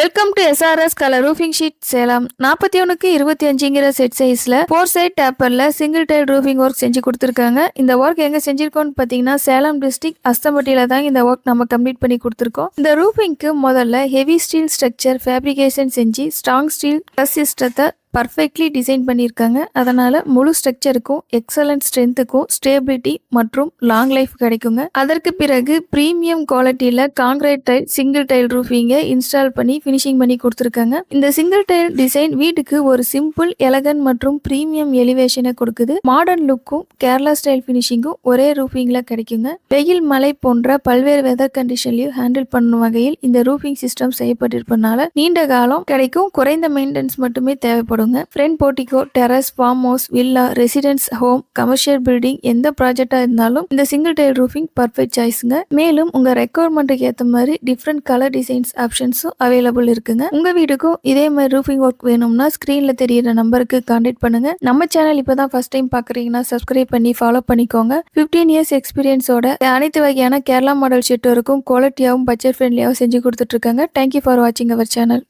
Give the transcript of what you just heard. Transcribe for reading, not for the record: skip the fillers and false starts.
Welcome to SRS colour roofing sheet Salem. 41க்கு 25ங்கிற set சைஸ்ல 4 சைட் டேப்பர்ல சிங்கிள் டைல் ரூஃபிங் ஒர்க் செஞ்சு கொடுத்துருக்காங்க. இந்த ஒர்க் எங்க செஞ்சிருக்கோம்னு பார்த்தீங்கன்னா சேலம் டிஸ்ட்ரிக்ட் அஸ்தம்பட்டியில தான் இந்த ஒர்க் நம்ம கம்ப்ளீட் பண்ணி கொடுத்துருக்கோம். இந்த ரூஃபிங்க்கு முதல்ல ஹெவி ஸ்டீல் ஸ்ட்ரக்சர் ஃபேப்ரிகேஷன் செஞ்சு ஸ்ட்ராங் ஸ்டீல் ப்ளஸ் சிஸ்டத்தை பர்ஃபெக்ட்லி டிசைன் பண்ணியிருக்காங்க. அதனால முழு ஸ்ட்ரக்சருக்கும் எக்ஸலன்ட் ஸ்ட்ரென்த்துக்கும் ஸ்டேபிலிட்டி மற்றும் லாங் லைஃப் கிடைக்குங்க. அதற்கு பிறகு ப்ரீமியம் குவாலிட்டியில் காங்கிரீட் டைல் சிங்கிள் டைல் ரூஃபிங்கை இன்ஸ்டால் பண்ணி ஃபினிஷிங் பண்ணி கொடுத்துருக்காங்க. இந்த சிங்கிள் டைல் டிசைன் வீட்டுக்கு ஒரு சிம்பிள் எலகன் மற்றும் ப்ரீமியம் எலிவேஷனை கொடுக்குது. மாடர்ன் லுக்கும் கேரளா ஸ்டைல் ஃபினிஷிங்கும் ஒரே ரூஃபிங்கில் கிடைக்குங்க. வெயில் மழை போன்ற பல்வேறு வெதர் கண்டிஷன்லையும் ஹேண்டில் பண்ணும் வகையில் இந்த ரூஃபிங் சிஸ்டம் செய்யப்பட்டிருப்பதனால நீண்ட காலம் கிடைக்கும். குறைந்த மெயின்டெனன்ஸ் மட்டுமே தேவைப்படும். Front portico, terrace, farm house, villa, residence home, commercial building எந்த ப்ராஜெக்டா இருந்தாலும் இந்த சிங்கிள் டைல் ரூஃபிங் பர்ஃபெக்ட் சாய்ஸ்ங்க. மேலும் உங்க ரெக்குவயர்மெண்ட்டுக்கு ஏற்ற மாதிரி டிஃப்ரெண்ட் கலர் டிசைன்ஸ் ஆப்ஷன்ஸும் அவைலபிள் இருக்குங்க. உங்க வீட்டுக்கும் இதே மாதிரி ரூஃபிங் ஒர்க் வேணும்னா ஸ்கிரீன்ல தெரியிற நம்பருக்கு கான்டாக்ட் பண்ணுங்க. நம்ம சேனல் இப்பதான் ஃபர்ஸ்ட் டைம் பாக்குறீங்கன்னா சப்ஸ்கிரைப் பண்ணி ஃபாலோ பண்ணிக்கோங்க. 15 இயர்ஸ் எக்ஸ்பீரியன்ஸோட அனைத்து வகையான கேரளா மாடல் ஷீட் வரைக்கும் குவாலிட்டியாகவும் பட்ஜெட் ஃப்ரெண்ட்லியாகவும் செஞ்சு கொடுத்துட்டு இருக்காங்க. தேங்க்யூ ஃபார் வாட்சிங் அவர் சேனல்.